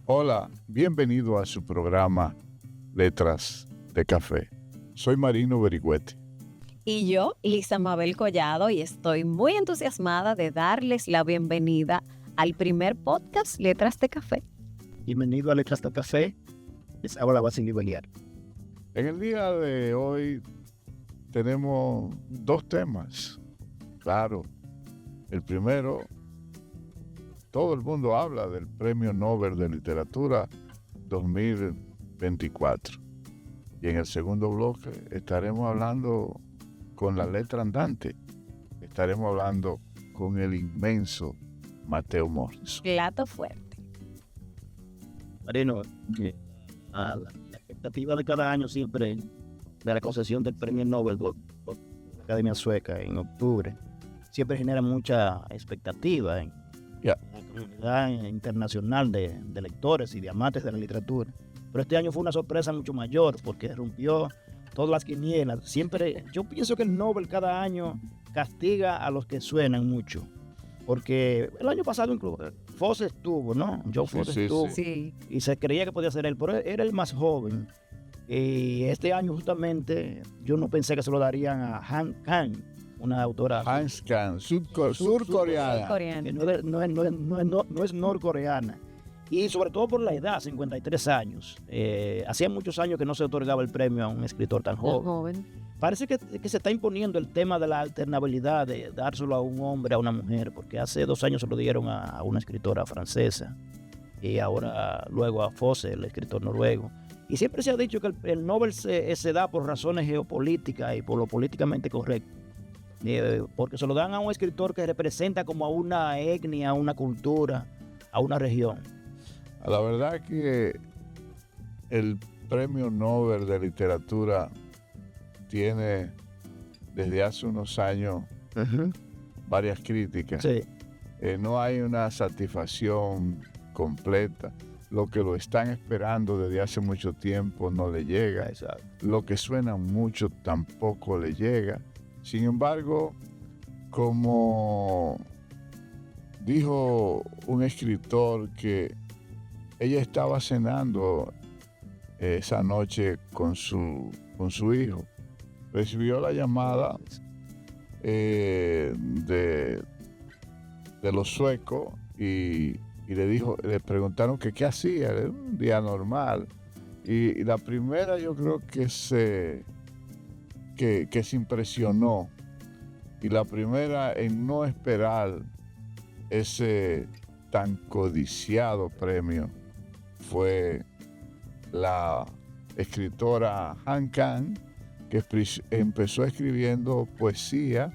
Hola, bienvenido a su programa Letras de Café. Soy Marino Berigüete. Y yo, Lisa Mabel Collado, y estoy muy entusiasmada de darles la bienvenida al primer podcast Letras de Café. Bienvenido a Letras de Café. Les hago la base nivelar. En el día de hoy tenemos dos temas. Claro, el primero, todo el mundo habla del Premio Nobel de Literatura 2024. Y en el segundo bloque estaremos hablando con la letra andante. Estaremos hablando con el inmenso Mateo Morrison. Plato fuerte. Marino, la expectativa de cada año siempre de la concesión del Premio Nobel por la Academia Sueca en octubre siempre genera mucha expectativa en la comunidad internacional de lectores y de amantes de la literatura. Pero este año fue una sorpresa mucho mayor porque rompió todas las quinielas. Siempre, yo pienso que el Nobel cada año castiga a los que suenan mucho. Porque el año pasado incluso Fosse estuvo, ¿no? Joe Fosse estuvo. Sí. Y se creía que podía ser él, pero era el más joven. Y este año justamente yo no pensé que se lo darían a Han Kang, una autora Hans Kang, surcoreana. que no es norcoreana. Y sobre todo por la edad, 53 años. Hacía muchos años que no se otorgaba el premio a un escritor tan joven. Parece que se está imponiendo el tema de la alternabilidad, de dárselo a un hombre, a una mujer, porque hace 2 años se lo dieron a una escritora francesa y ahora luego a Fosse, el escritor noruego. Y siempre se ha dicho que el Nobel se da por razones geopolíticas y por lo políticamente correcto, porque se lo dan a un escritor que representa como a una etnia, a una cultura, a una región. La verdad que el Premio Nobel de Literatura tiene desde hace unos años varias críticas. Sí. No hay una satisfacción completa. Lo que lo están esperando desde hace mucho tiempo no le llega. Exacto. Lo que suena mucho tampoco le llega. Sin embargo, como dijo un escritor que ella estaba cenando esa noche con su hijo, recibió la llamada de los suecos y le preguntaron que qué hacía. Era un día normal. Y la primera yo creo que se impresionó. Y la primera en no esperar ese tan codiciado premio fue la escritora Han Kang, que empezó escribiendo poesía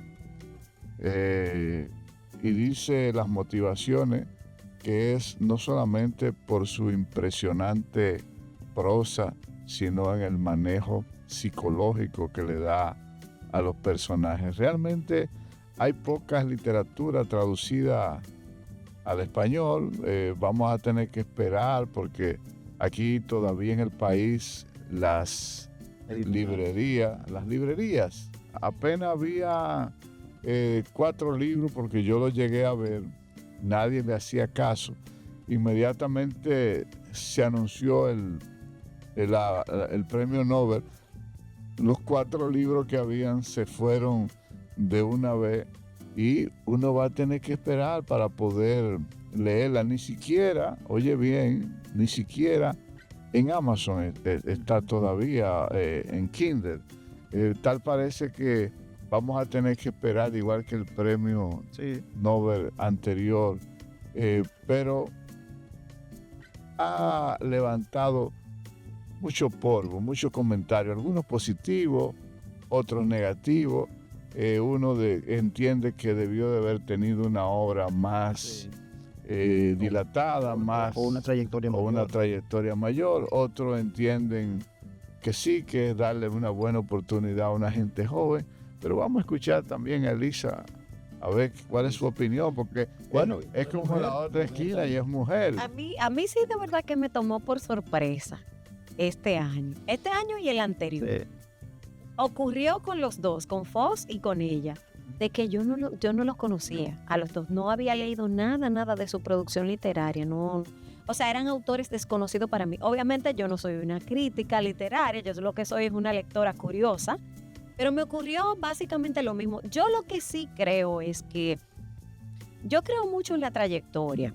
y dice las motivaciones que es no solamente por su impresionante prosa, sino en el manejo psicológico que le da a los personajes. Realmente hay pocas literaturas traducidas al español. Vamos a tener que esperar porque aquí todavía en el país las librerías, apenas había 4 libros porque yo los llegué a ver, nadie le hacía caso. Inmediatamente se anunció el premio Nobel, los 4 libros que habían se fueron de una vez y uno va a tener que esperar para poder leerla. Ni siquiera, oye bien, ni siquiera en Amazon está todavía en Kindle. Tal parece que vamos a tener que esperar igual que el premio Nobel anterior, pero ha levantado mucho polvo, muchos comentarios, algunos positivos, otros negativos. Uno entiende que debió de haber tenido una obra más dilatada, o una trayectoria mayor. Otros entienden que sí, que es darle una buena oportunidad a una gente joven. Pero vamos a escuchar también a Elisa, a ver cuál es su opinión, porque es como la otra esquina y es mujer. A mí sí de verdad que me tomó por sorpresa este año y el anterior. Sí. Ocurrió con los dos, con Fosse y con ella. de que yo no los conocía a los dos. No había leído nada de su producción literaria. No, o sea, eran autores desconocidos para mí. Obviamente yo no soy una crítica literaria, yo lo que soy es una lectora curiosa, pero me ocurrió básicamente lo mismo. Yo lo que sí creo es que yo creo mucho en la trayectoria,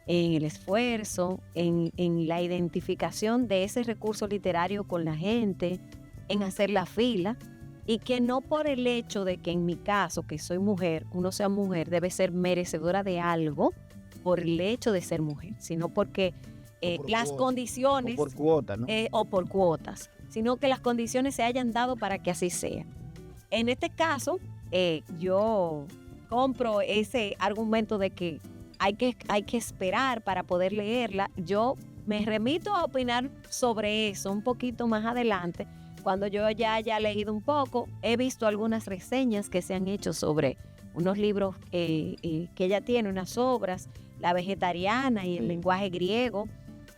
en el esfuerzo, en la identificación de ese recurso literario con la gente, en hacer la fila, y que no por el hecho de que en mi caso, que soy mujer, uno sea mujer, debe ser merecedora de algo por el hecho de ser mujer, sino porque las condiciones... O por cuotas, ¿no? O por cuotas, sino que las condiciones se hayan dado para que así sea. En este caso, yo compro ese argumento de que hay que esperar para poder leerla. Yo me remito a opinar sobre eso un poquito más adelante, cuando yo ya haya leído un poco. He visto algunas reseñas que se han hecho sobre unos libros que ella tiene, unas obras, La vegetariana y el lenguaje griego.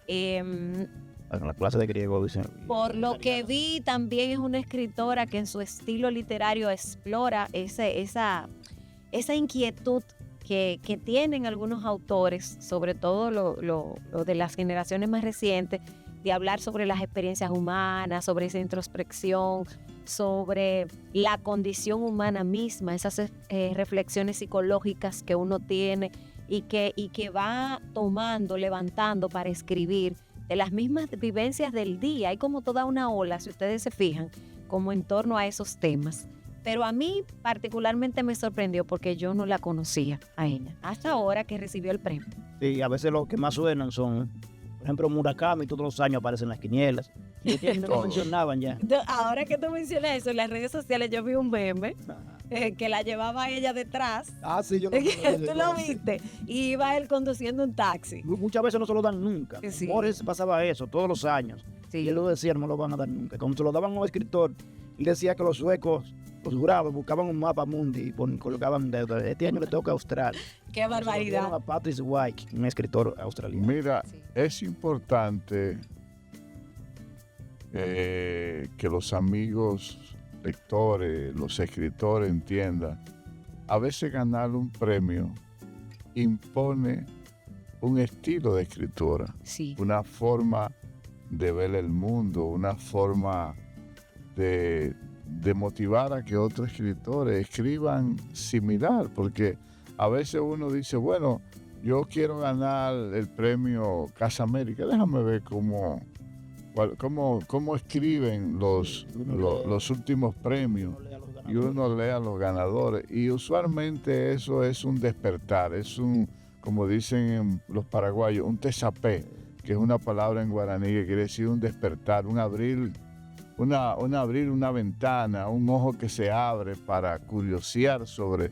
La clase de griego, dicen. Por lo que vi, también es una escritora que en su estilo literario explora esa inquietud que tienen algunos autores, sobre todo lo de las generaciones más recientes, de hablar sobre las experiencias humanas, sobre esa introspección, sobre la condición humana misma, esas reflexiones psicológicas que uno tiene y que va tomando, levantando para escribir de las mismas vivencias del día. Hay como toda una ola, si ustedes se fijan, como en torno a esos temas. Pero a mí particularmente me sorprendió porque yo no la conocía a ella, hasta ahora que recibió el premio. Sí, a veces los que más suenan son, por ejemplo, Murakami, todos los años aparecen en las quinielas. Lo mencionaban ya. Ahora que tú mencionas eso, en las redes sociales yo vi un meme que la llevaba ella detrás. Ah, sí, yo lo vi. ¿Tú lo viste? Y iba él conduciendo un taxi. Muchas veces no se lo dan nunca. Sí. Borges pasaba eso todos los años. Sí. Y él lo decía, no me lo van a dar nunca. Como se lo daban a un escritor, él decía que los suecos, los jurados, buscaban un mapa mundi y colocaban dedos. Este año le toca a Australia. ¡Qué barbaridad! A Patrick White, un escritor australiano. Mira, es importante que los amigos lectores, los escritores entiendan, a veces ganar un premio impone un estilo de escritura, Sí. una forma de ver el mundo, una forma de motivar a que otros escritores escriban similar, porque a veces uno dice, bueno, yo quiero ganar el premio Casa América, déjame ver cómo escriben los últimos premios, y uno lee a los ganadores, y usualmente eso es un despertar, es un, como dicen los paraguayos, un tesapé, que es una palabra en guaraní que quiere decir un despertar, un abrir una ventana, un ojo que se abre para curiosear sobre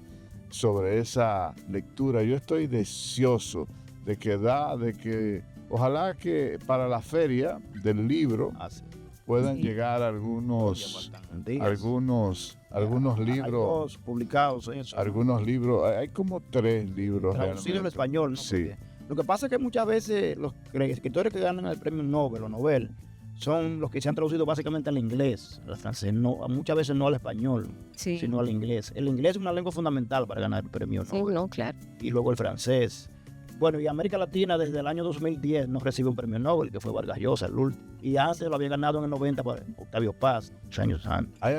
esa lectura. Yo estoy deseoso de que ojalá que para la feria del libro puedan llegar algunos libros publicados. Algunos libros, hay como 3 libros. Traducidos en español, ¿no? Sí. Lo que pasa es que muchas veces los escritores que ganan el premio Nobel o Nobel son los que se han traducido básicamente al inglés, al francés, no, muchas veces no al español, sino al inglés. El inglés es una lengua fundamental para ganar el premio Nobel. Sí, no, claro. Y luego el francés. Bueno, y América Latina desde el año 2010 no recibe un premio Nobel, que fue Vargas Llosa, el último. Y antes lo había ganado en el 90 por Octavio Paz, 8 años antes. Hay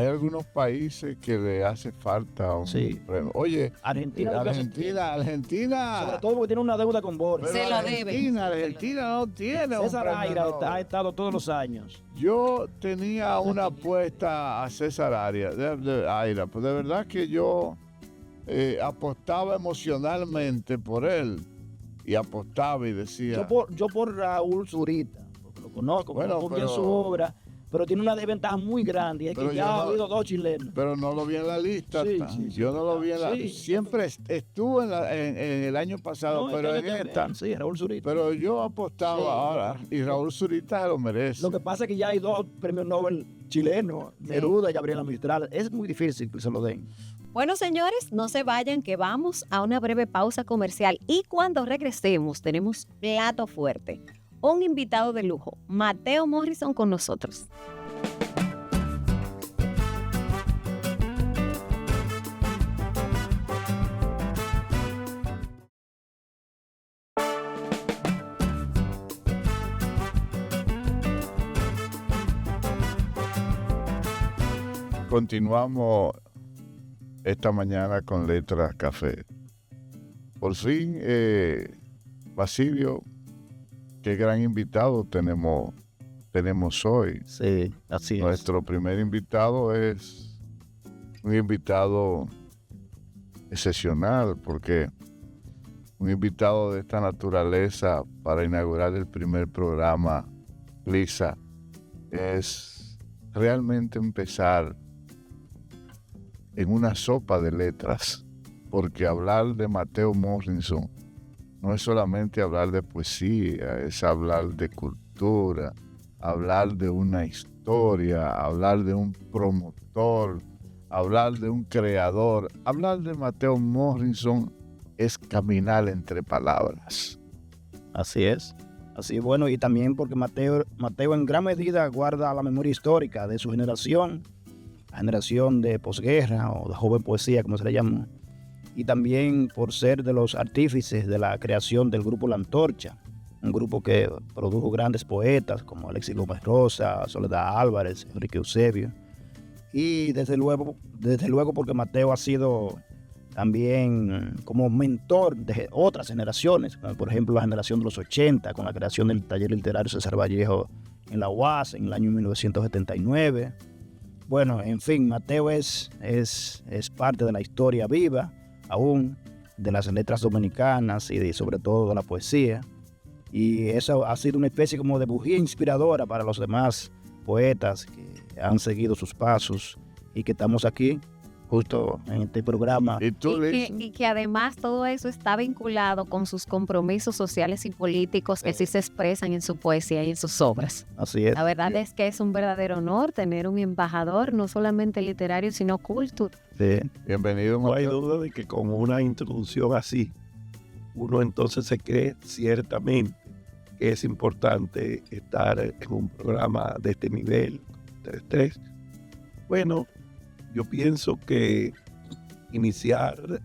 algunos países que le hace falta un premio. Oye, Argentina. Sobre todo porque tiene una deuda con Borges. Se lo debe. Argentina no tiene un César premio Aira Nobel. ha estado todos los años. Yo tenía una apuesta a César Aira, pues de verdad que yo apostaba emocionalmente por él, y apostaba y decía... Yo por Raúl Zurita, porque lo conozco, conozco bien su obra, pero tiene una desventaja muy grande, y es que ya ha habido 2 chilenos. Pero no lo vi en la lista. Yo no lo vi en la lista. Siempre estuvo en el año pasado, pero en esta. Sí, Raúl Zurita. Pero yo apostaba ahora, y Raúl Zurita se lo merece. Lo que pasa es que ya hay 2 premios Nobel chilenos, Neruda y Gabriela Mistral. Es muy difícil que se lo den. Bueno, señores, no se vayan, que vamos a una breve pausa comercial, y cuando regresemos tenemos plato fuerte, un invitado de lujo, Mateo Morrison, con nosotros. Continuamos esta mañana con Letras Café. Por fin, Basilio, qué gran invitado tenemos hoy. Sí, así es. Nuestro primer invitado es un invitado excepcional, porque un invitado de esta naturaleza para inaugurar el primer programa, Lisa, es realmente empezar en una sopa de letras, porque hablar de Mateo Morrison no es solamente hablar de poesía, es hablar de cultura, hablar de una historia, hablar de un promotor, hablar de un creador. Hablar de Mateo Morrison es caminar entre palabras. Así es. Así, bueno, y también porque Mateo en gran medida guarda la memoria histórica de su generación, la generación de posguerra o de joven poesía, como se le llama, y también por ser de los artífices de la creación del grupo La Antorcha, un grupo que produjo grandes poetas como Alexis Gómez Rosa, Soledad Álvarez, Enrique Eusebio, y desde luego porque Mateo ha sido también como mentor de otras generaciones, como por ejemplo la generación de los 80, con la creación del taller literario César Vallejo en la UAS en el año 1979. Bueno, en fin, Mateo es parte de la historia viva, aún, de las letras dominicanas y sobre todo de la poesía. Y eso ha sido una especie como de bujía inspiradora para los demás poetas que han seguido sus pasos y que estamos aquí justo en este programa. Y que además todo eso está vinculado con sus compromisos sociales y políticos que sí se expresan en su poesía y en sus obras. Así es. La verdad es que es un verdadero honor tener un embajador, no solamente literario, sino culto. Sí. Bienvenido, No hay Mateo. duda de que con una introducción así, uno entonces se cree ciertamente que es importante estar en un programa de este nivel, de estrés. Bueno, yo pienso que iniciar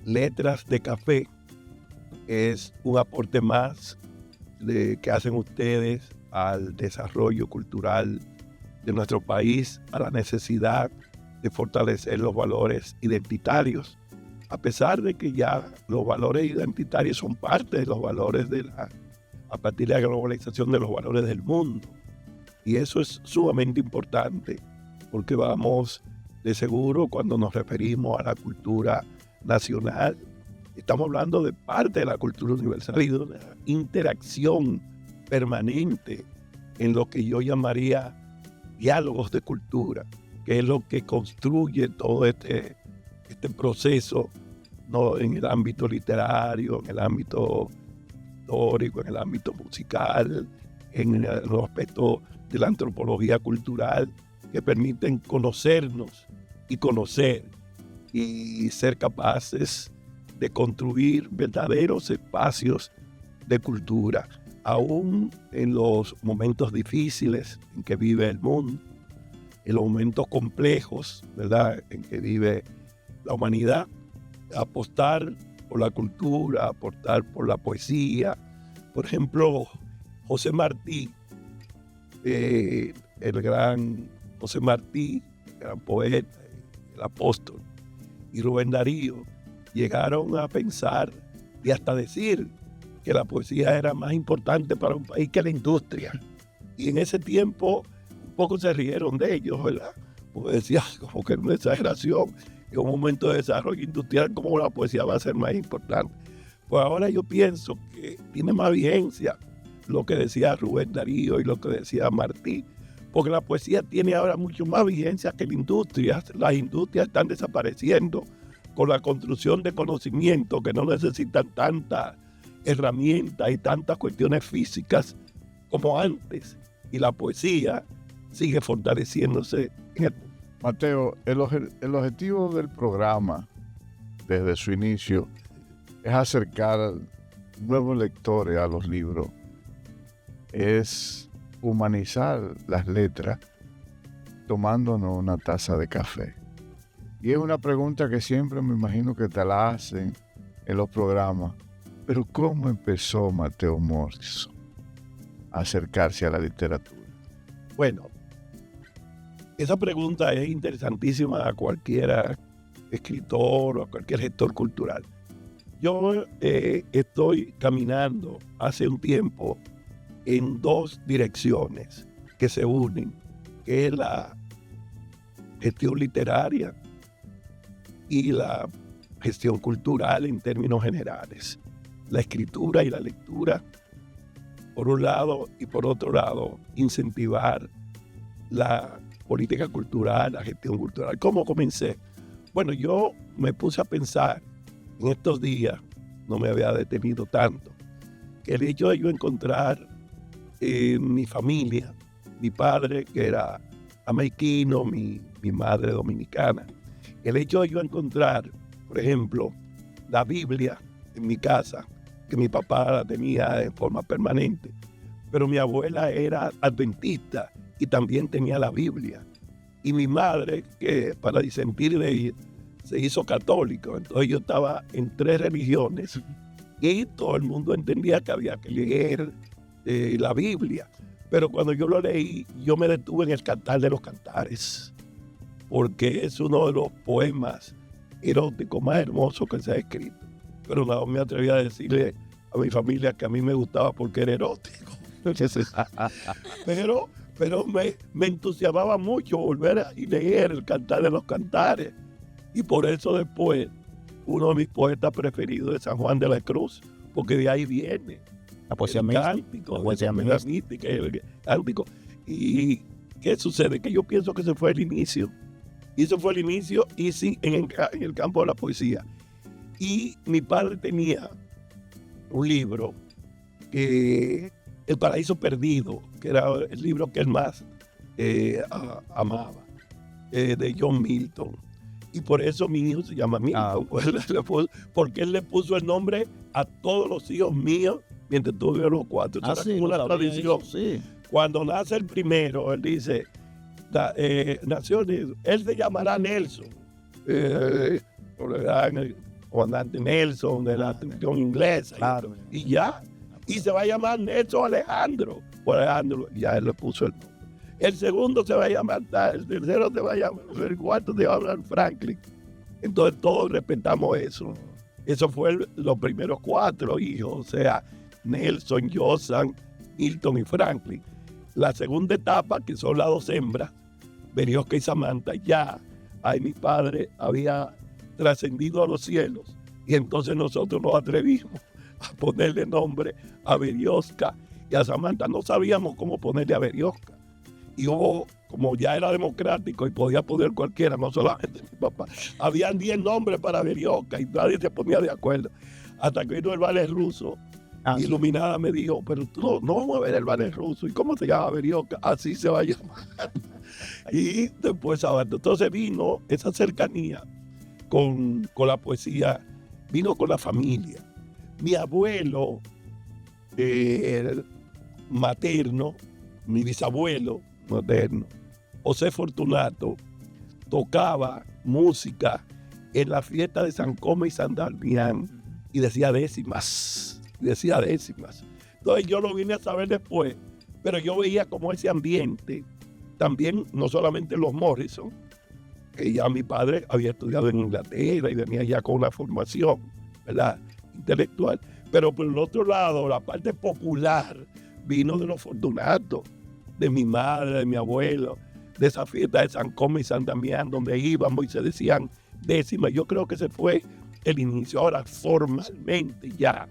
Letras de Café es un aporte más que hacen ustedes al desarrollo cultural de nuestro país, a la necesidad de fortalecer los valores identitarios, a pesar de que ya los valores identitarios son parte de los valores a partir de la globalización de los valores del mundo. Y eso es sumamente importante, porque vamos, de seguro, cuando nos referimos a la cultura nacional, estamos hablando de parte de la cultura universal y de una interacción permanente en lo que yo llamaría diálogos de cultura, que es lo que construye todo este proceso, ¿no? En el ámbito literario, en el ámbito histórico, en el ámbito musical, en el aspecto de la antropología cultural, que permiten conocernos y conocer y ser capaces de construir verdaderos espacios de cultura, aún en los momentos difíciles en que vive el mundo, en los momentos complejos, ¿verdad?, en que vive la humanidad. Apostar por la cultura, apostar por la poesía. Por ejemplo, José Martí, el gran José Martí, el gran poeta, el apóstol, y Rubén Darío llegaron a pensar y hasta decir que la poesía era más importante para un país que la industria. Y en ese tiempo un poco se rieron de ellos, ¿verdad? Porque decían como que era una exageración, en un momento de desarrollo industrial, como la poesía va a ser más importante. Pues ahora yo pienso que tiene más vigencia lo que decía Rubén Darío y lo que decía Martí, porque la poesía tiene ahora mucho más vigencia que la industria. Las industrias están desapareciendo con la construcción de conocimiento que no necesitan tantas herramientas y tantas cuestiones físicas como antes. Y la poesía sigue fortaleciéndose en el mundo. Mateo, el objetivo del programa, desde su inicio, es acercar nuevos lectores a los libros, es humanizar las letras tomándonos una taza de café. Y es una pregunta que siempre me imagino que te la hacen en los programas. Pero ¿cómo empezó Mateo Morrison a acercarse a la literatura? Bueno, Esa pregunta es interesantísima a cualquier escritor o a cualquier gestor cultural. Yo estoy caminando hace un tiempo en dos direcciones que se unen, que es la gestión literaria y la gestión cultural en términos generales. La escritura y la lectura, por un lado, y por otro lado, incentivar la política cultural, la gestión cultural. ¿Cómo comencé? Bueno, yo me puse a pensar en estos días, no me había detenido tanto, que el hecho de yo encontrar en mi familia, mi padre que era jamaiquino, mi madre dominicana, el hecho de yo encontrar, por ejemplo, la Biblia en mi casa, que mi papá la tenía de forma permanente, pero mi abuela era adventista y también tenía la Biblia. Y mi madre, que para disentir de ella, se hizo católico. Entonces yo estaba en 3 religiones y todo el mundo entendía que había que leer la Biblia. Pero cuando yo lo leí, yo me detuve en el Cantar de los Cantares, porque es uno de los poemas eróticos más hermosos que se ha escrito. Pero no me atreví a decirle a mi familia que a mí me gustaba porque era erótico. Pero me entusiasmaba mucho volver a leer el Cantar de los Cantares. Y por eso después, uno de mis poetas preferidos es San Juan de la Cruz, porque de ahí viene la poesía cántico, la poesía mística, el cántico. ¿Y qué sucede? Que yo pienso que ese fue el inicio. Y eso fue el inicio, y sí, en el campo de la poesía. Y mi padre tenía un libro, El Paraíso Perdido, que era el libro que él más amaba, de John Milton. Y por eso mi hijo se llama Milton, porque él le puso el nombre a todos los hijos míos mientras tuve los 4. Sí, una tradición. Sí. Cuando nace el primero, él dice, él se llamará Nelson. El comandante Nelson de la tradición inglesa. Claro. Y ya. Y se va a llamar Nelson Alejandro. Por Alejandro, ya él le puso el nombre. El segundo se va a llamar tal, el tercero se va a llamar, el cuarto se va a llamar Franklin. Entonces todos respetamos eso. Eso fue los primeros 4 hijos, o sea, Nelson, Josan, Milton y Franklin. La segunda etapa, que son las 2 hembras, Berioska y Samantha, ya ahí mi padre había trascendido a los cielos. Y entonces nosotros nos atrevimos a ponerle nombre a Berioska y a Samantha. No sabíamos cómo ponerle a Berioska. Y hubo, como ya era democrático y podía poner cualquiera, no solamente mi papá, habían 10 nombres para Berioska y nadie se ponía de acuerdo. Hasta que vino el ballet ruso, Iluminada me dijo, pero tú no vamos a ver el ballet ruso. ¿Y cómo se llama Berioska? Así se va a llamar. Y después, entonces vino esa cercanía con la poesía, vino con la familia. Mi abuelo materno, mi bisabuelo materno, José Fortunato, tocaba música en la fiesta de San Cosme y San Damián y decía décimas. Entonces yo lo vine a saber después, pero yo veía como ese ambiente, también no solamente los Morrison, que ya mi padre había estudiado en Inglaterra y venía ya con una formación, ¿verdad?, intelectual, pero por el otro lado, la parte popular vino de los Fortunatos, de mi madre, de mi abuelo, de esa fiesta de San Cosme y San Damián, donde íbamos y se decían décimas. Yo creo que ese fue el inicio. Ahora, formalmente ya,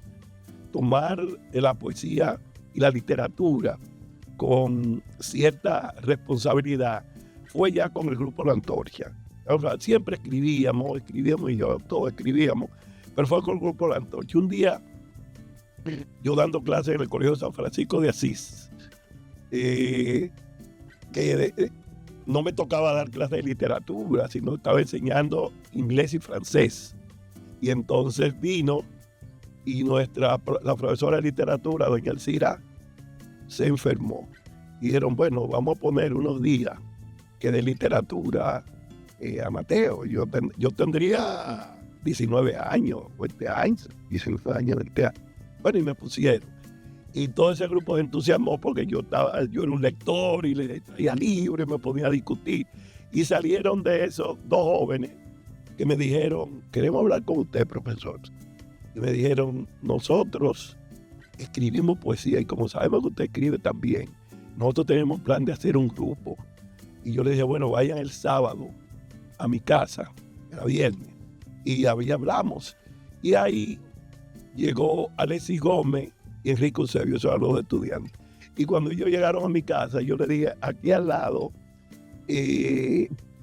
tomar la poesía y la literatura con cierta responsabilidad fue ya con el grupo La Antorcha. O sea, siempre escribíamos y yo, todos escribíamos, pero fue con el grupo La Antorcha. Un día, yo dando clases en el Colegio San Francisco de Asís, no me tocaba dar clases de literatura, sino estaba enseñando inglés y francés. Y entonces vino y la profesora de literatura, doña Elcira, se enfermó. Y dijeron, bueno, vamos a poner unos días que de literatura a Mateo. Yo tendría 19 años, 20 años, 19 años, 20 años. Bueno, y me pusieron. Y todo ese grupo se entusiasmó porque yo era un lector y le traía libros, me ponía a discutir. Y salieron de esos 2 jóvenes que me dijeron, queremos hablar con usted, profesor. Y me dijeron, nosotros escribimos poesía y como sabemos que usted escribe también, nosotros tenemos plan de hacer un grupo. Y yo le dije, bueno, vayan el sábado a mi casa, era viernes, y ahí hablamos. Y ahí llegó Alexis Gómez y Enrique Eusebio, esos eran los estudiantes. Y cuando ellos llegaron a mi casa, yo le dije, aquí al lado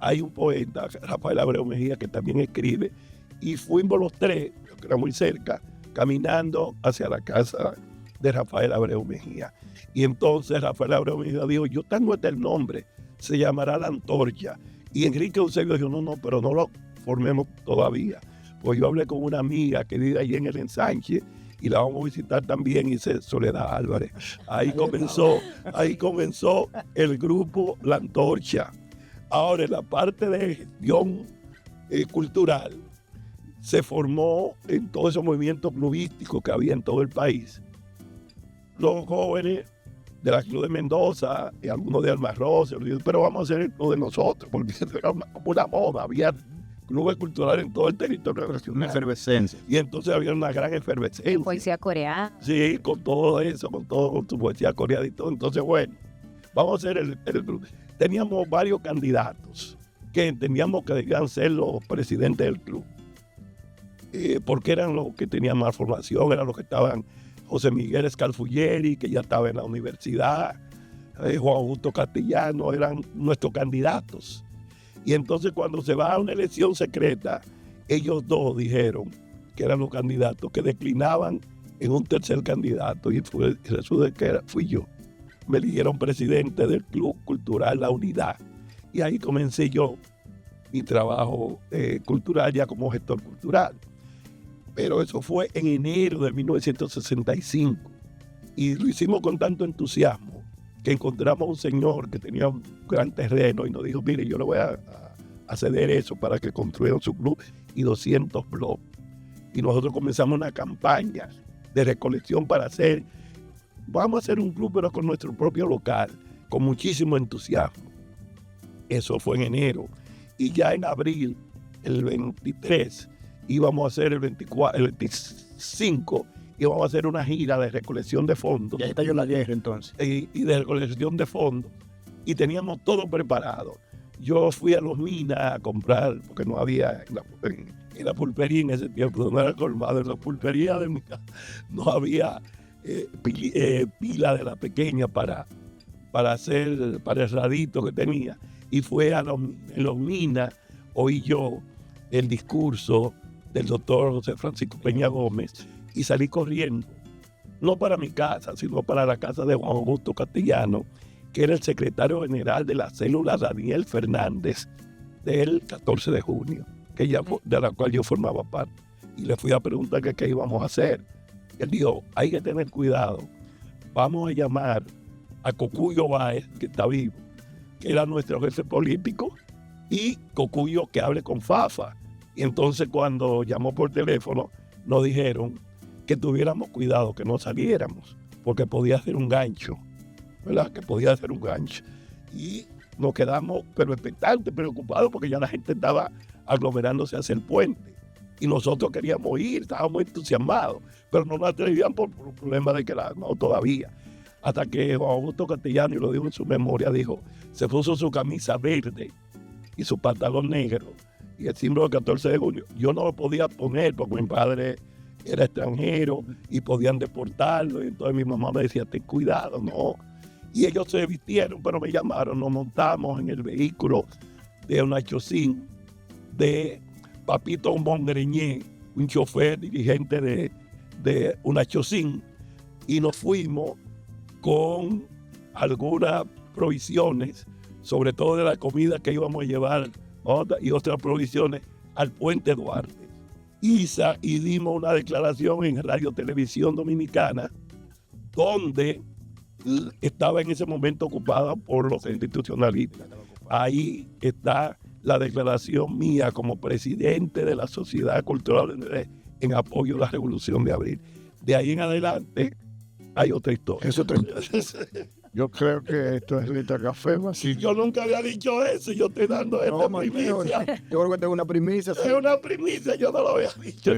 hay un poeta, Rafael Abreu Mejía, que también escribe, y fuimos los 3, que era muy cerca, caminando hacia la casa de Rafael Abreu Mejía. Y entonces Rafael Abreu Mejía dijo, yo tengo el nombre, se llamará La Antorcha. Y Enrique Eusebio dijo, no, pero no lo formemos todavía. Pues yo hablé con una amiga que vive allí en el Ensanche y la vamos a visitar también, y dice Soledad Álvarez. Ahí comenzó el grupo La Antorcha. Ahora, en la parte de gestión cultural, se formó en todos esos movimientos clubísticos que había en todo el país. Los jóvenes de la Club de Mendoza y algunos de Almarroz, pero vamos a hacer el club de nosotros, porque era como una moda, había clubes culturales en todo el territorio nacional. Una efervescencia. Y entonces había una gran efervescencia. Poesía coreana. Sí, con todo eso, con su poesía coreana y todo. Entonces, bueno, vamos a hacer el club. Teníamos varios candidatos que entendíamos que debían ser los presidentes del club, porque eran los que tenían más formación, eran los que estaban José Miguel Escalfulleri, que ya estaba en la universidad, Juan Augusto Castellano, eran nuestros candidatos. Y entonces cuando se va a una elección secreta, ellos 2 dijeron que eran los candidatos, que declinaban en un tercer candidato, y resulta que fui yo. Me eligieron presidente del Club Cultural La Unidad. Y ahí comencé yo mi trabajo cultural ya como gestor cultural. Pero eso fue en enero de 1965. Y lo hicimos con tanto entusiasmo que encontramos un señor que tenía un gran terreno y nos dijo, mire, yo le voy a ceder eso para que construyan su club y 200 blogs. Y nosotros comenzamos una campaña de recolección para vamos a hacer un club pero con nuestro propio local, con muchísimo entusiasmo. Eso fue en enero. Y ya en abril, el 23, íbamos a hacer el 25, íbamos a hacer una gira de recolección de fondos. Ya está yo en la guerra entonces. Y de recolección de fondos. Y teníamos todo preparado. Yo fui a Los Minas a comprar, porque no había en la pulpería en ese tiempo, no era colmado, en la pulpería de mi casa no había pila de la pequeña para el radito que tenía. Y fue en Los Minas, oí yo el discurso del doctor José Francisco Peña Gómez y salí corriendo, no para mi casa, sino para la casa de Juan Augusto Castellano, que era el secretario general de la célula Daniel Fernández del 14 de junio, de la cual yo formaba parte. Y le fui a preguntar qué íbamos a hacer. Él dijo, hay que tener cuidado, vamos a llamar a Cocuyo Báez, que está vivo, que era nuestro jefe político, y Cocuyo que hable con Fafa. Y entonces cuando llamó por teléfono, nos dijeron que tuviéramos cuidado, que no saliéramos, porque podía ser un gancho, ¿verdad? Que podía ser un gancho. Y nos quedamos, pero expectantes, preocupados, porque ya la gente estaba aglomerándose hacia el puente. Y nosotros queríamos ir, estábamos entusiasmados, pero no nos atrevían por el problema de que no todavía. Hasta que Juan Augusto Castellano, y lo dijo en su memoria, dijo, se puso su camisa verde y su pantalón negro y el símbolo del 14 de junio. Yo no lo podía poner porque mi padre era extranjero y podían deportarlo. Y entonces mi mamá me decía, ten cuidado, no. Y ellos se vistieron, pero me llamaron, nos montamos en el vehículo de una chocín de Papito Mondreñé, un chofer dirigente de una chocín, y nos fuimos con algunas provisiones, sobre todo de la comida que íbamos a llevar y otras provisiones al Puente Duarte. Y dimos una declaración en Radio Televisión Dominicana, donde estaba en ese momento ocupada por los institucionalistas. Ahí está la declaración mía como presidente de la Sociedad Cultural en apoyo a la Revolución de Abril. De ahí en adelante hay otra historia. Es otra historia. Yo creo que esto es Rita Café, así. Yo nunca había dicho eso, yo estoy dando esta primicia. Yo creo que tengo una primicia. Es una primicia, yo no lo había dicho.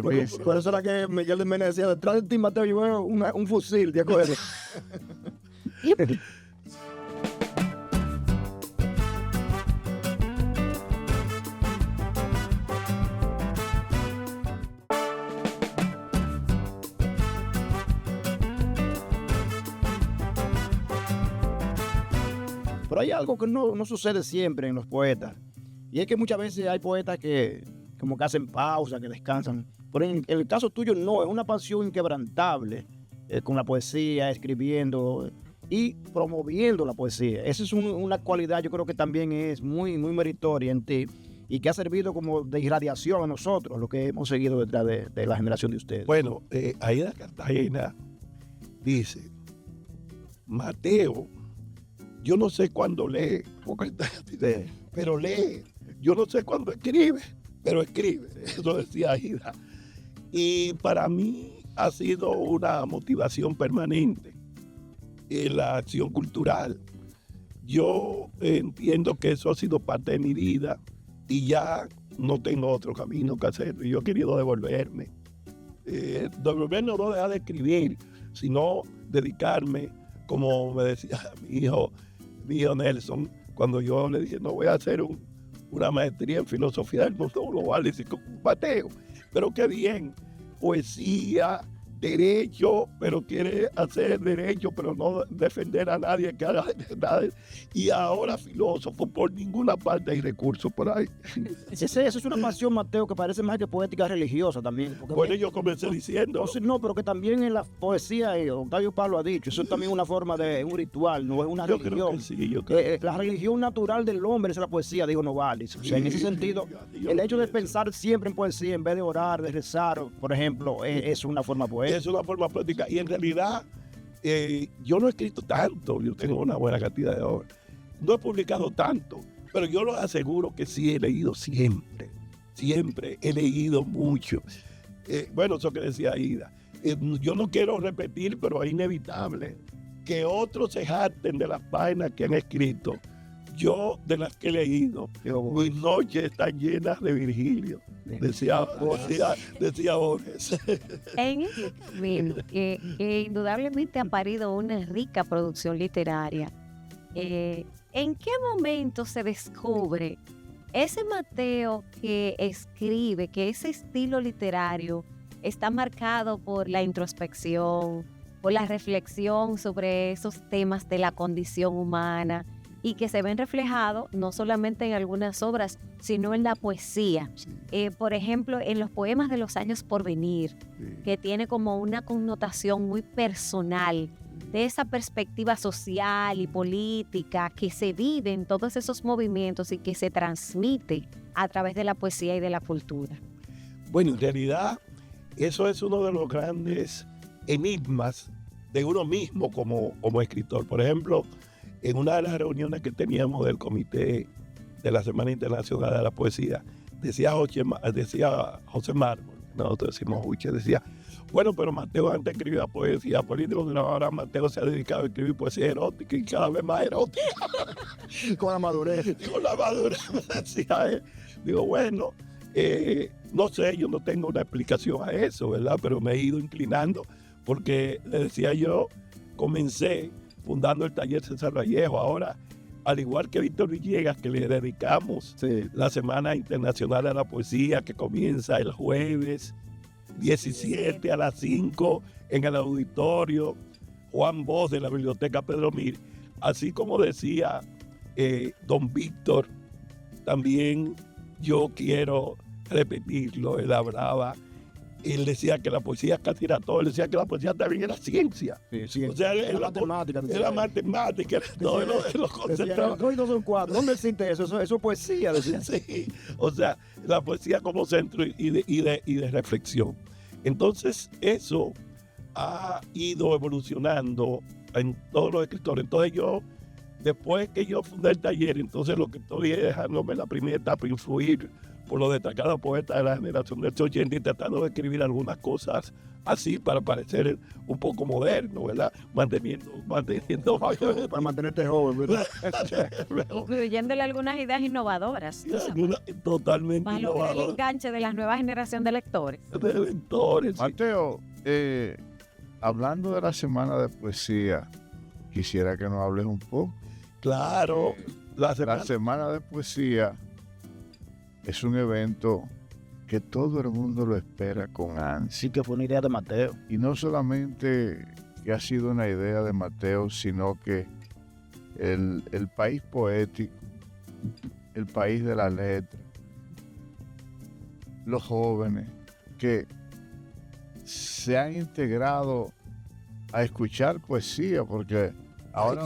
Por eso era que Miguel de Mena decía, detrás de ti, Mateo, yo veo un fusil, ¿de acuerdo? Pero hay algo que no sucede siempre en los poetas. Y es que muchas veces hay poetas que como que hacen pausa, que descansan. Pero en el caso tuyo no, es una pasión inquebrantable con la poesía, escribiendo y promoviendo la poesía. Esa es una cualidad, yo creo que también es muy, muy meritoria en ti y que ha servido como de irradiación a nosotros, lo que hemos seguido detrás de la generación de ustedes. Bueno, Aida Cartagena dice, Mateo, yo no sé cuándo lee, pero lee. Yo no sé cuándo escribe, pero escribe. Eso decía Aida. Y para mí ha sido una motivación permanente en la acción cultural. Yo entiendo que eso ha sido parte de mi vida y ya no tengo otro camino que hacer. Yo he querido devolverme. Devolverme no dejar de escribir, sino dedicarme, como me decía mi hijo Nelson, cuando yo le dije, no voy a hacer una maestría en filosofía del mundo global, dice, Mateo, pero qué bien, poesía, derecho, pero quiere hacer derecho, pero no defender a nadie que haga nada. Y ahora filósofo, por ninguna parte hay recursos por ahí. Eso es una pasión, Mateo, que parece más que poética religiosa también. Bueno, yo comencé diciendo. No, pero que también en la poesía, Octavio Paz lo ha dicho, eso es también una forma de un ritual, no es una religión. Creo que sí, yo creo. La religión natural del hombre es la poesía, digo Novalis. O sea, en ese sentido, el hecho de pensar siempre en poesía en vez de orar, de rezar, por ejemplo, es una forma poética. Es una forma poética. Y en realidad, yo no he escrito tanto, yo tengo una buena cantidad de obras. No he publicado tanto, pero yo lo aseguro que sí he leído siempre. Siempre he leído mucho. Bueno, eso que decía Aida. Yo no quiero repetir, pero es inevitable que otros se jacten de las páginas que han escrito. Yo, de las que he leído, mis noches están llenas de Virgilio. Decía Borges. En ese camino, que indudablemente ha parido una rica producción literaria, ¿en qué momento se descubre ese Mateo que escribe, que ese estilo literario está marcado por la introspección, por la reflexión sobre esos temas de la condición humana y que se ven reflejados no solamente en algunas obras, sino en la poesía? Por ejemplo, en los poemas de los años por venir, que tiene como una connotación muy personal de esa perspectiva social y política que se vive en todos esos movimientos y que se transmite a través de la poesía y de la cultura. Bueno, en realidad, eso es uno de los grandes enigmas de uno mismo como escritor. Por ejemplo, en una de las reuniones que teníamos del Comité de la Semana Internacional de la Poesía, decía José Mármol, nosotros decimos Uche, decía, bueno, pero Mateo antes escribía poesía política, pero ahora Mateo se ha dedicado a escribir poesía erótica y cada vez más erótica. Con la madurez. Con la madurez, me decía él. Digo, bueno, no sé, yo no tengo una explicación a eso, ¿verdad? Pero me he ido inclinando porque, le decía yo, comencé fundando el taller César Vallejo. Ahora, al igual que Víctor Villegas, que le dedicamos la Semana Internacional de la Poesía, que comienza el jueves 17 a las 5 en el auditorio Juan Bosch de la Biblioteca Pedro Mir. Así como decía don Víctor, también yo quiero repetirlo. Él hablaba, él decía que la poesía casi era todo, él decía que la poesía también era ciencia. Sí. O sea, era matemática. Era matemática, era todo lo concentrado. No son cuatro. ¿Dónde existe eso? Eso es poesía, decía. Sí, o sea, la poesía como centro y de reflexión. Entonces, eso ha ido evolucionando en todos los escritores. Entonces yo, después que yo fundé el taller, entonces lo que estoy es dejándome la primera etapa influir por los destacados poetas de la generación del 80 y tratando de escribir algunas cosas así para parecer un poco moderno, ¿verdad? Manteniendo para mantenerte joven, ¿verdad? Incluyéndole algunas ideas innovadoras. Totalmente para lograr el enganche de la nueva generación de lectores. Mateo, hablando de la Semana de Poesía, quisiera que nos hables un poco. Claro. La Semana de Poesía es un evento que todo el mundo lo espera con ansia. Sí, que fue una idea de Mateo. Y no solamente que ha sido una idea de Mateo, sino que el país poético, el país de la letra, los jóvenes que se han integrado a escuchar poesía, porque ahora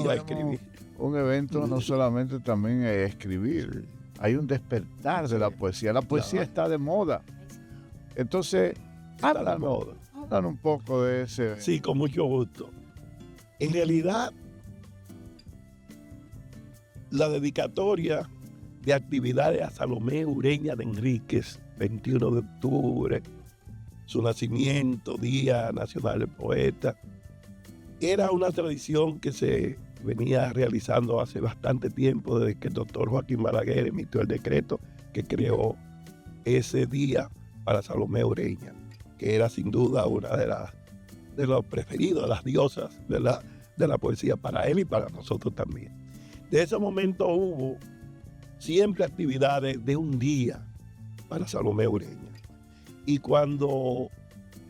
un evento no solamente también es escribir, hay un despertar de la poesía. La poesía está de moda. Entonces, hablan un poco de ese. Sí, con mucho gusto. En realidad, la dedicatoria de actividades a Salomé Ureña de Enríquez, 21 de octubre, su nacimiento, Día Nacional del Poeta, era una tradición que se venía realizando hace bastante tiempo, desde que el doctor Joaquín Balaguer emitió el decreto que creó ese día para Salomé Ureña, que era sin duda una de los preferidos, de las diosas de la poesía para él y para nosotros también. De ese momento hubo siempre actividades de un día para Salomé Ureña. Y cuando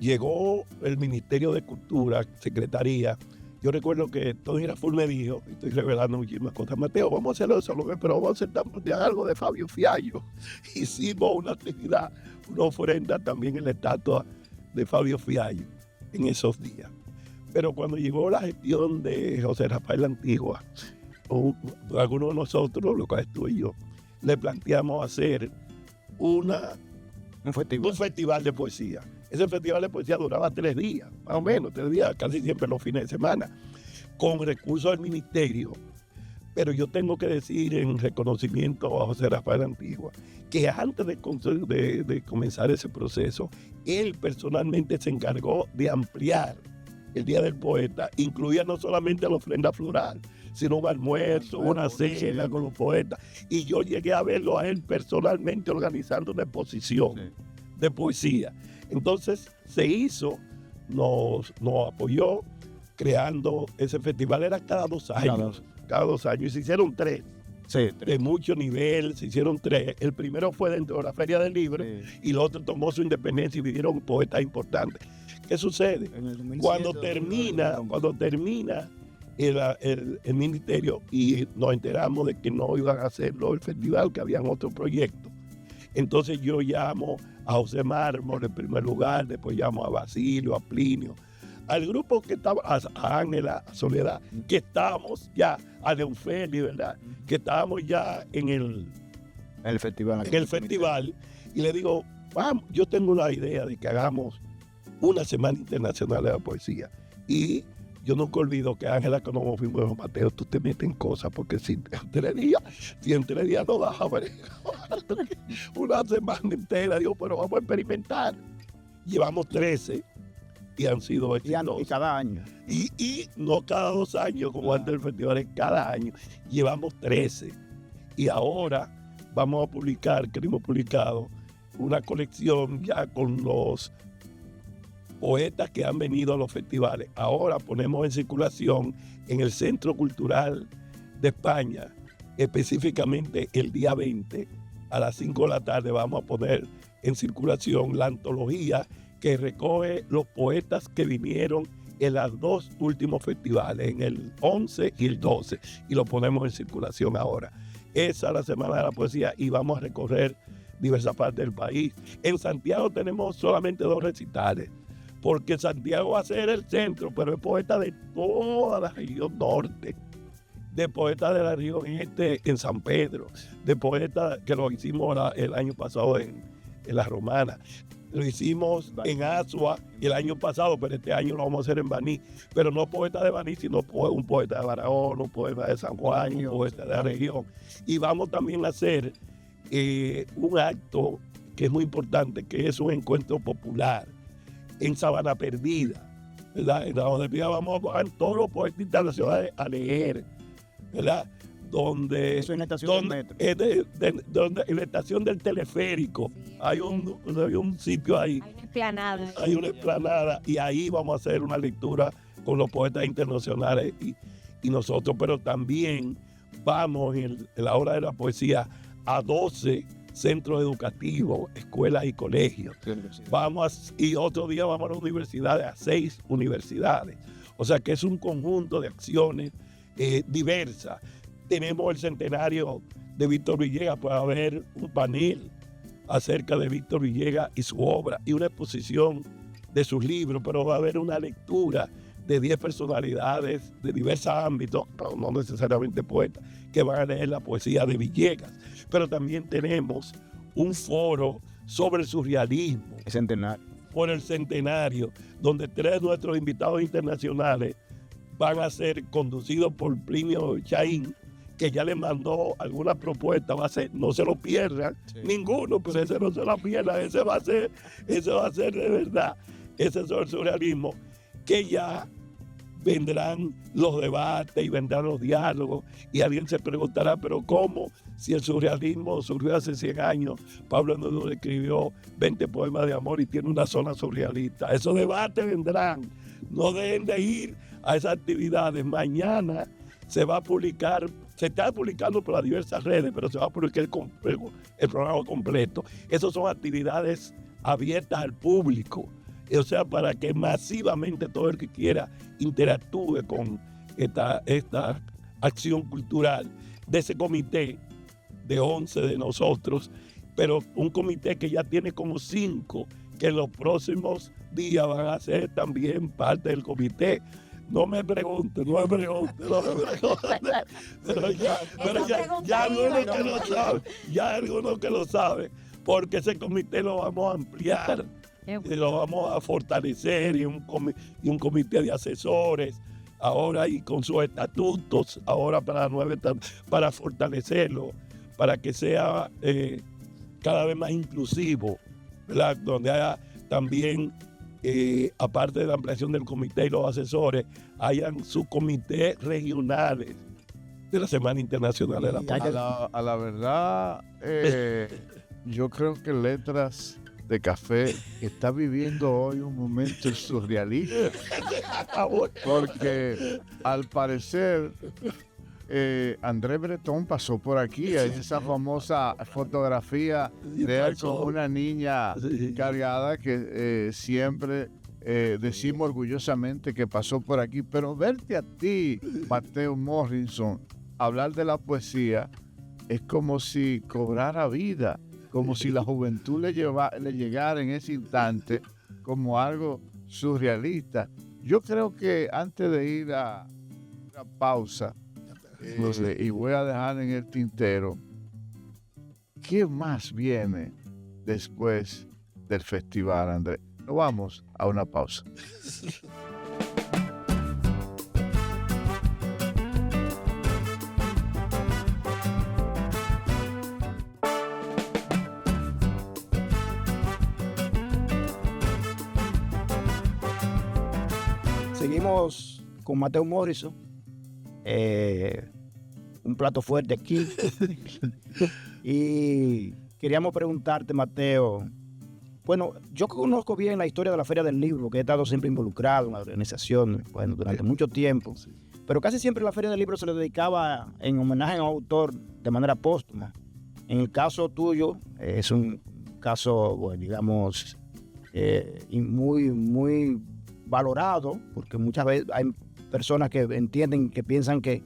llegó el Ministerio de Cultura, Secretaría, yo recuerdo que Tony Raful me dijo, y estoy revelando muchísimas cosas, Mateo, vamos a hacerlo de Salomé, pero vamos a hacer también algo de Fabio Fiallo. Hicimos una actividad, una ofrenda también en la estatua de Fabio Fiallo en esos días. Pero cuando llegó la gestión de José Rafael Antigua, algunos de nosotros, lo que estuve yo, le planteamos hacer un festival de poesía. Ese festival de poesía duraba 3 días, más o menos, 3 días, casi siempre los fines de semana, con recursos del ministerio. Pero yo tengo que decir en reconocimiento a José Rafael Antigua, que antes de comenzar ese proceso, él personalmente se encargó de ampliar el Día del Poeta, incluía no solamente la ofrenda floral, sino un almuerzo, una cena con los poetas. Y yo llegué a verlo a él personalmente organizando una exposición de poesía. Entonces se hizo, nos apoyó creando ese festival. Era cada 2 años. Cada 2 años. Y se hicieron 3. Sí, 3. De mucho nivel, se hicieron 3. El primero fue dentro de la Feria del Libro y el otro tomó su independencia y vinieron poetas importantes. ¿Qué sucede? Cuando termina el ministerio y nos enteramos de que no iban a hacerlo el festival, que habían otro proyecto. Entonces yo llamo a José Mármol en primer lugar, después llamo a Basilio, a Plinio, al grupo que estaba, a Ángela, a Soledad, que estábamos ya, a Leonfeli, ¿verdad? Que estábamos ya en el festival. Y le digo, vamos, yo tengo una idea de que hagamos una Semana Internacional de la Poesía. Y yo nunca olvido que Ángela, cuando nos fuimos, dijo, Mateo, tú te metes en cosas, porque si en 3 días no das a ver una semana entera. Digo, pero vamos a experimentar. Llevamos 13 y han sido exitosos. Y cada año. Y no cada 2 años, como antes del festival, es cada año. Llevamos 13. Y ahora vamos a publicar, que hemos publicado, una colección ya con los poetas que han venido a los festivales. Ahora ponemos en circulación en el Centro Cultural de España, específicamente el día 20, a las 5 de la tarde, vamos a poner en circulación la antología que recoge los poetas que vinieron en los 2 últimos festivales, en el 11 y el 12, y lo ponemos en circulación ahora. Esa es la Semana de la Poesía y vamos a recorrer diversas partes del país. En Santiago tenemos solamente 2 recitales, porque Santiago va a ser el centro, pero es poeta de toda la región norte, de poetas de la región este en San Pedro, de poetas que lo hicimos el año pasado en La Romana, lo hicimos en Asua el año pasado, pero este año lo vamos a hacer en Baní, pero no poeta de Baní, sino un poeta de Barahona, un poeta de San Juan, un poeta de la región. Y vamos también a hacer un acto que es muy importante, que es un encuentro popular en Sabana Perdida, ¿verdad? En Sabana Perdida vamos a todos los poetas internacionales a leer, ¿verdad? Donde, eso es en la estación del metro. Donde en la estación del teleférico hay un sitio ahí. Hay una explanada. Hay una explanada y ahí vamos a hacer una lectura con los poetas internacionales y nosotros, pero también vamos en la hora de la poesía a 12 centros educativos, escuelas y colegios. Y otro día vamos a las universidades, a 6 universidades. O sea que es un conjunto de acciones diversas. Tenemos el centenario de Víctor Villegas, puede haber un panel acerca de Víctor Villegas y su obra y una exposición de sus libros, pero va a haber una lectura de 10 personalidades de diversos ámbitos, pero no necesariamente poetas, que van a leer la poesía de Villegas. Pero también tenemos un foro sobre el surrealismo. El centenario. Por el centenario, donde 3 de nuestros invitados internacionales van a ser conducidos por Plinio Chaín, que ya le mandó alguna propuesta, no se lo pierdan, ninguno, pero ese no se lo pierdan, ese va a ser de verdad, ese es el surrealismo, que ya vendrán los debates y vendrán los diálogos, y alguien se preguntará, pero ¿cómo? Si el surrealismo surgió hace 100 años, Pablo Neruda escribió 20 poemas de amor y tiene una zona surrealista. Esos debates vendrán, no dejen de ir a esas actividades. Mañana se va a publicar, se está publicando por las diversas redes, pero se va a publicar el programa completo. Esas son actividades abiertas al público, o sea, para que masivamente todo el que quiera interactúe con esta acción cultural de ese comité de 11 de nosotros, pero un comité que ya tiene como 5 que en los próximos días van a ser también parte del comité. No me pregunte. Pero ya algunos que lo saben, porque ese comité lo vamos a ampliar, y lo vamos a fortalecer, y un comité de asesores, ahora y con sus estatutos, ahora para fortalecerlo, para que sea cada vez más inclusivo, ¿verdad? Donde haya también, aparte de la ampliación del comité y los asesores, hayan subcomités regionales de la Semana Internacional de la Poesía. A la verdad, yo creo que Letras de Café está viviendo hoy un momento surrealista, porque al parecer André Breton pasó por aquí, esa famosa fotografía de él con una niña cargada que siempre decimos orgullosamente que pasó por aquí, pero verte a ti, Mateo Morrison, hablar de la poesía es como si cobrara vida, como si la juventud le llegara en ese instante como algo surrealista. Yo creo que antes de ir a una pausa, y voy a dejar en el tintero, ¿qué más viene después del festival, Andrés? Nos vamos a una pausa. Seguimos con Mateo Morrison. Un plato fuerte aquí. Y queríamos preguntarte, Mateo, bueno, yo conozco bien la historia de la Feria del Libro, porque he estado siempre involucrado en la organización, bueno, durante mucho tiempo, pero casi siempre la Feria del Libro se le dedicaba en homenaje a un autor de manera póstuma. En el caso tuyo, es un caso, bueno, digamos, muy, muy valorado, porque muchas veces hay personas que entienden, que piensan que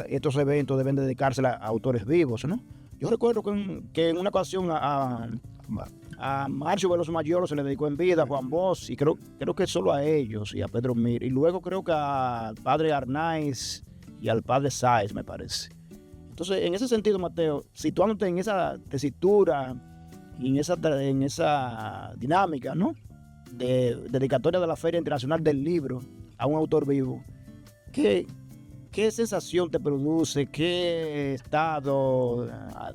estos eventos deben dedicarse a autores vivos, ¿no? Yo recuerdo que en una ocasión a Marcio Veloso Mayolo se le dedicó en vida, a Juan Bosch, y creo que solo a ellos, y a Pedro Mir, y luego creo que al padre Arnaiz y al padre Sáez, me parece. Entonces, en ese sentido, Mateo, situándote en esa tesitura y en esa dinámica, ¿no?, de dedicatoria de la Feria Internacional del Libro a un autor vivo, ¿qué ¿qué sensación te produce? ¿Qué estado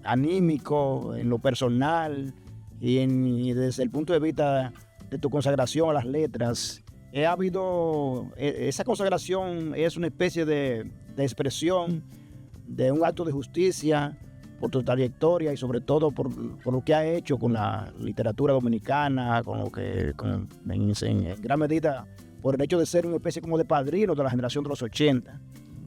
anímico en lo personal y desde el punto de vista de tu consagración a las letras? ¿Ha habido, esa consagración es una especie de expresión de un acto de justicia por tu trayectoria y sobre todo por lo que ha hecho con la literatura dominicana, en gran medida por el hecho de ser una especie como de padrino de la generación de los 80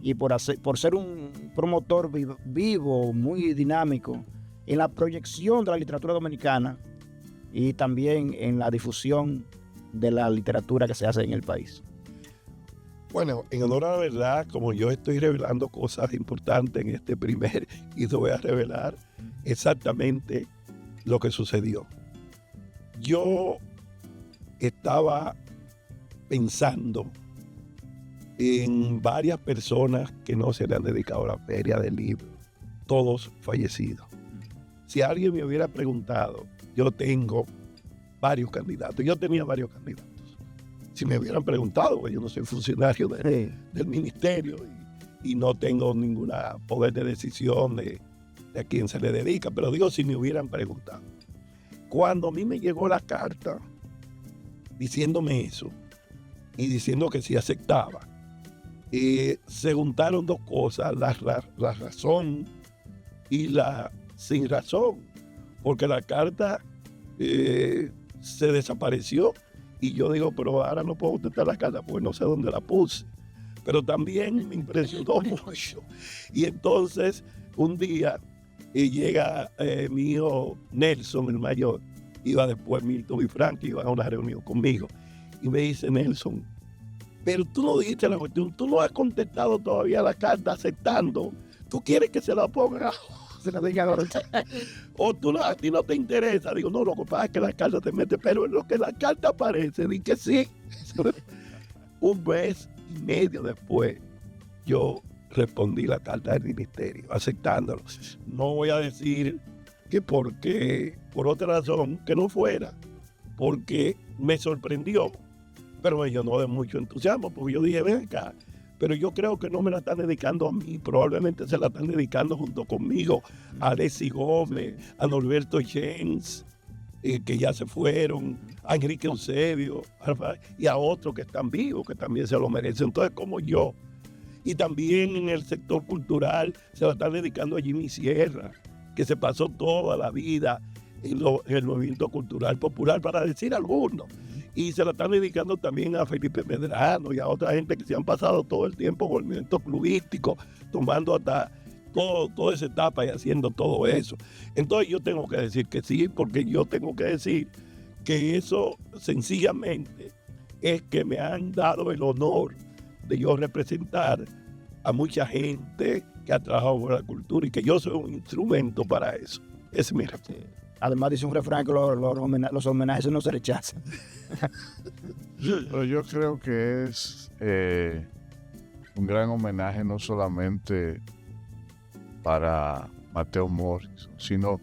y por ser un promotor vivo, muy dinámico en la proyección de la literatura dominicana y también en la difusión de la literatura que se hace en el país? Bueno, en honor a la verdad, como yo estoy revelando cosas importantes en este primer, y te voy a revelar exactamente lo que sucedió. Yo estaba pensando en varias personas que no se le han dedicado a la feria del libro, todos fallecidos. Si alguien me hubiera preguntado, yo tengo varios candidatos, yo tenía varios candidatos. Si me hubieran preguntado, pues yo no soy funcionario del ministerio y no tengo ningún poder de decisión de a quién se le dedica, pero digo si me hubieran preguntado. Cuando a mí me llegó la carta diciéndome eso y diciendo que sí aceptaba, se juntaron dos cosas, la razón y la sin razón, porque la carta se desapareció. Y yo digo, pero ahora no puedo contestar la carta porque no sé dónde la puse. Pero también me impresionó mucho. Y entonces, un día, llega mi hijo Nelson, el mayor. Iba después Milton y Frank, iban a una reunión conmigo. Y me dice, Nelson, pero tú no dijiste la cuestión, tú no has contestado todavía la carta aceptando. ¿Tú quieres que se la ponga? Se la diga ahora. O a ti no te interesa. Digo, no, lo que pasa es que la carta te mete, pero en lo que la carta aparece, di que sí. Un mes y medio después, yo respondí la carta del ministerio, aceptándolo. No voy a decir que porque, por otra razón, que no fuera, porque me sorprendió, pero me llenó de mucho entusiasmo, porque yo dije, ven acá, pero yo creo que no me la están dedicando a mí, probablemente se la están dedicando junto conmigo a Alexis Gómez, a Norberto James, que ya se fueron, a Enrique Eusebio, y a otros que están vivos, que también se lo merecen. Entonces, como yo. Y también en el sector cultural se la están dedicando a Jimmy Sierra, que se pasó toda la vida en el movimiento cultural popular, para decir algunos. Y se la están dedicando también a Felipe Medrano y a otra gente que se han pasado todo el tiempo en el movimiento clubístico, tomando hasta toda esa etapa y haciendo todo eso. Entonces yo tengo que decir que sí, porque yo tengo que decir que eso sencillamente es que me han dado el honor de yo representar a mucha gente que ha trabajado por la cultura y que yo soy un instrumento para eso. Ese es mi respuesta. Además dice un refrán que los homenajes no se rechazan. Pero yo creo que es un gran homenaje no solamente para Mateo Morrison, sino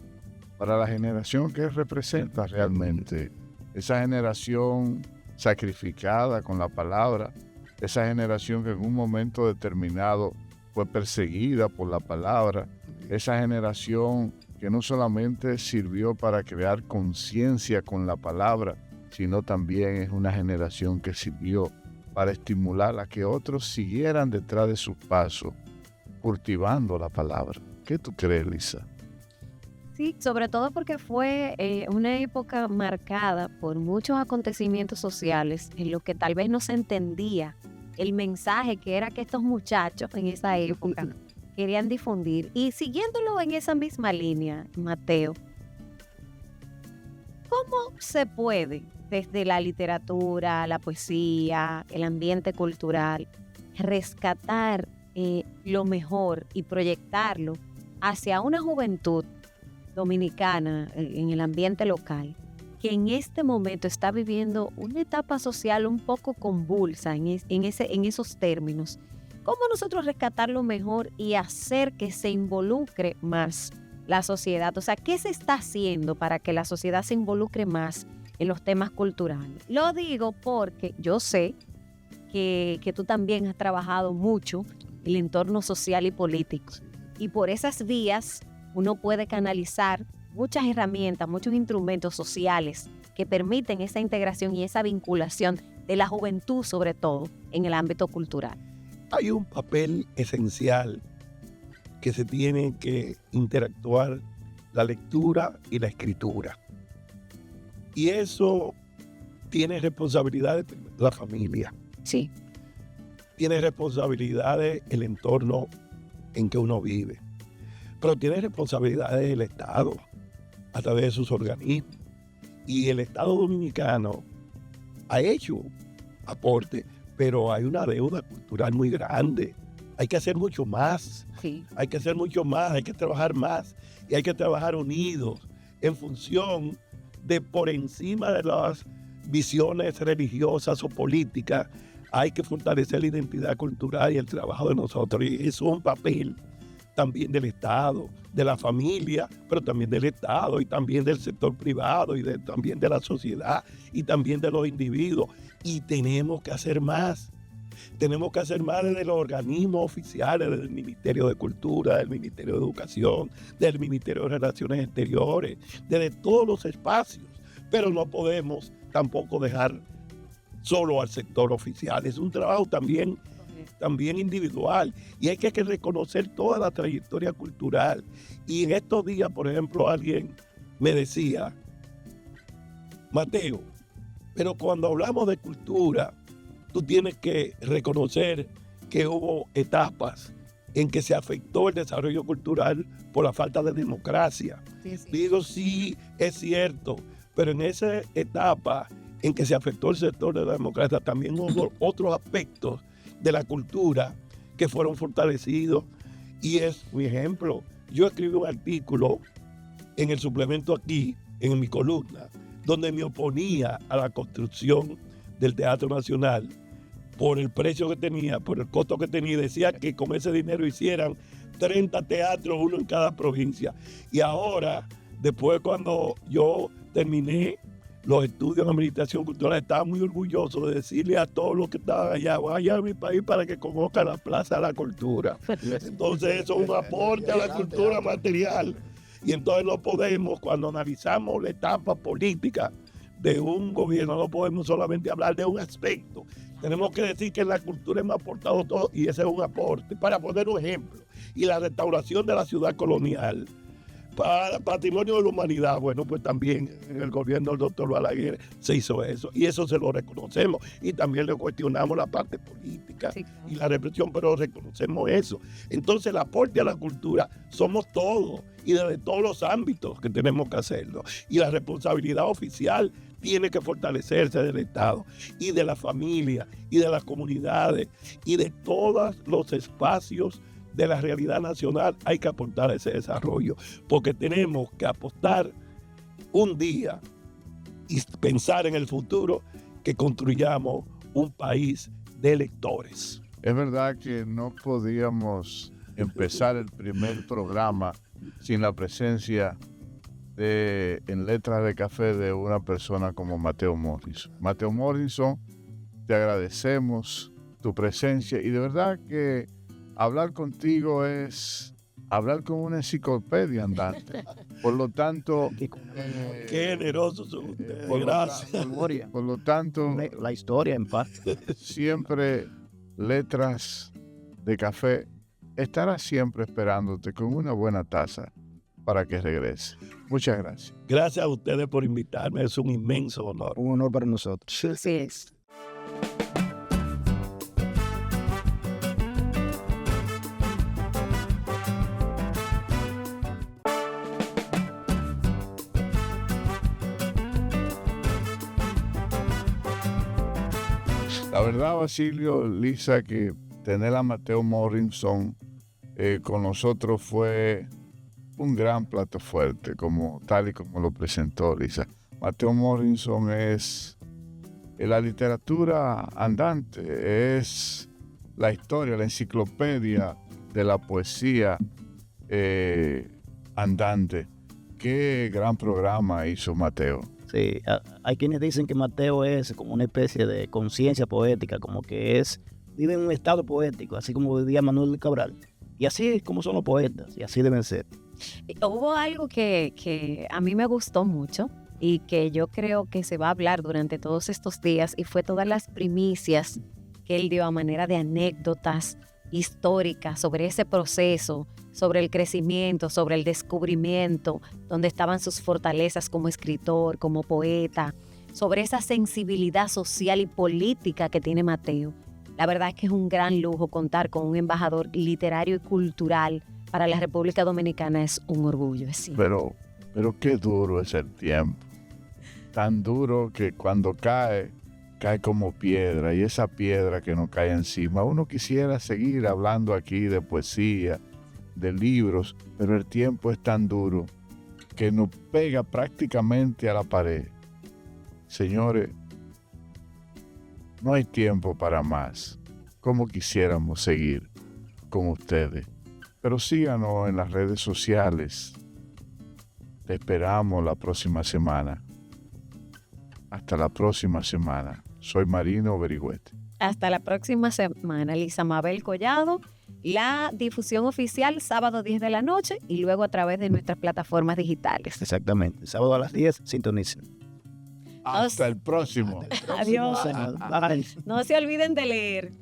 para la generación que él representa realmente. Esa generación sacrificada con la palabra, esa generación que en un momento determinado fue perseguida por la palabra, esa generación que no solamente sirvió para crear conciencia con la palabra, sino también es una generación que sirvió para estimular a que otros siguieran detrás de sus pasos, cultivando la palabra. ¿Qué tú crees, Lisa? Sí, sobre todo porque fue una época marcada por muchos acontecimientos sociales en los que tal vez no se entendía el mensaje que era que estos muchachos en esa época querían difundir. Y siguiéndolo en esa misma línea, Mateo, ¿cómo se puede desde la literatura, la poesía, el ambiente cultural, rescatar lo mejor y proyectarlo hacia una juventud dominicana en el ambiente local que en este momento está viviendo una etapa social un poco convulsa en esos términos? ¿Cómo nosotros rescatar lo mejor y hacer que se involucre más la sociedad? O sea, ¿qué se está haciendo para que la sociedad se involucre más en los temas culturales? Lo digo porque yo sé que tú también has trabajado mucho el entorno social y político. Y por esas vías uno puede canalizar muchas herramientas, muchos instrumentos sociales que permiten esa integración y esa vinculación de la juventud, sobre todo en el ámbito cultural. Hay un papel esencial que se tiene que interactuar la lectura y la escritura. Y eso tiene responsabilidades de la familia. Sí. Tiene responsabilidades el entorno en que uno vive. Pero tiene responsabilidades el Estado a través de sus organismos. Y el Estado dominicano ha hecho aporte, pero hay una deuda cultural muy grande. Hay que hacer mucho más. Sí. Hay que hacer mucho más, hay que trabajar más y hay que trabajar unidos en función de por encima de las visiones religiosas o políticas. Hay que fortalecer la identidad cultural y el trabajo de nosotros. Y eso es un papel también del Estado, de la familia, pero también del Estado y también del sector privado y también de la sociedad y también de los individuos. Y tenemos que hacer más. Tenemos que hacer más desde los organismos oficiales, desde el Ministerio de Cultura, del Ministerio de Educación, del Ministerio de Relaciones Exteriores, desde todos los espacios. Pero no podemos tampoco dejar solo al sector oficial. Es un trabajo también individual y hay que reconocer toda la trayectoria cultural. Y en estos días, por ejemplo, alguien me decía, Mateo, pero cuando hablamos de cultura, tú tienes que reconocer que hubo etapas en que se afectó el desarrollo cultural por la falta de democracia. Sí. Digo, sí, es cierto, pero en esa etapa en que se afectó el sector de la democracia, también hubo otros aspectos de la cultura que fueron fortalecidos. Y es un ejemplo. Yo escribí un artículo en el suplemento aquí, en mi columna, donde me oponía a la construcción del Teatro Nacional por el precio que tenía, por el costo que tenía, y decía que con ese dinero hicieran 30 teatros, uno en cada provincia. Y ahora, después cuando yo terminé los estudios en administración cultural, estaba muy orgulloso de decirle a todos los que estaban allá, vaya a mi país para que conozcan la Plaza de la Cultura. Entonces eso es un aporte a la cultura material. Y entonces no podemos, cuando analizamos la etapa política de un gobierno, no podemos solamente hablar de un aspecto. Tenemos que decir que la cultura hemos aportado todo y ese es un aporte. Para poner un ejemplo, y la restauración de la ciudad colonial, para patrimonio de la humanidad, bueno, pues también en el gobierno del doctor Balaguer se hizo eso, y eso se lo reconocemos, y también le cuestionamos la parte política y la represión, pero reconocemos eso. Entonces el aporte a la cultura somos todos, y desde todos los ámbitos que tenemos que hacerlo, y la responsabilidad oficial tiene que fortalecerse del Estado, y de la familia, y de las comunidades, y de todos los espacios de la realidad nacional. Hay que aportar a ese desarrollo, porque tenemos que apostar un día y pensar en el futuro que construyamos un país de lectores. Es verdad que no podíamos empezar el primer programa sin la presencia en Letras de Café de una persona como Mateo Morrison. Mateo Morrison, te agradecemos tu presencia y de verdad que hablar contigo es hablar con una enciclopedia andante. Por lo tanto, qué generosos son ustedes. Gracias. Por lo tanto, la historia en paz. Siempre Letras de Café estará siempre esperándote con una buena taza para que regrese. Muchas gracias. Gracias a ustedes por invitarme. Es un inmenso honor. Un honor para nosotros. Sí es. La verdad, Basilio, Lisa, que tener a Mateo Morrison con nosotros fue un gran plato fuerte, tal y como lo presentó Lisa. Mateo Morrison es la literatura andante, es la historia, la enciclopedia de la poesía andante. Qué gran programa hizo Mateo. Sí, hay quienes dicen que Mateo es como una especie de conciencia poética, como que es vive en un estado poético, así como vivía Manuel Cabral. Y así es como son los poetas, y así deben ser. Hubo algo que a mí me gustó mucho y que yo creo que se va a hablar durante todos estos días, y fue todas las primicias que él dio a manera de anécdotas históricas sobre ese proceso, sobre el crecimiento, sobre el descubrimiento, donde estaban sus fortalezas como escritor, como poeta, sobre esa sensibilidad social y política que tiene Mateo. La verdad es que es un gran lujo contar con un embajador literario y cultural para la República Dominicana. Es un orgullo, sí. Pero qué duro es el tiempo. Tan duro que cuando cae como piedra, y esa piedra que nos cae encima. Uno quisiera seguir hablando aquí de poesía, de libros, pero el tiempo es tan duro que nos pega prácticamente a la pared. Señores, no hay tiempo para más. Como quisiéramos seguir con ustedes. Pero síganos en las redes sociales. Te esperamos la próxima semana. Hasta la próxima semana. Soy Marino Berigüete. Hasta la próxima semana. Lisa Mabel Collado. La difusión oficial sábado 10 de la noche y luego a través de nuestras plataformas digitales. Exactamente. Sábado a las 10, sintonicen. Hasta el próximo. Adiós. Bye. No se olviden de leer.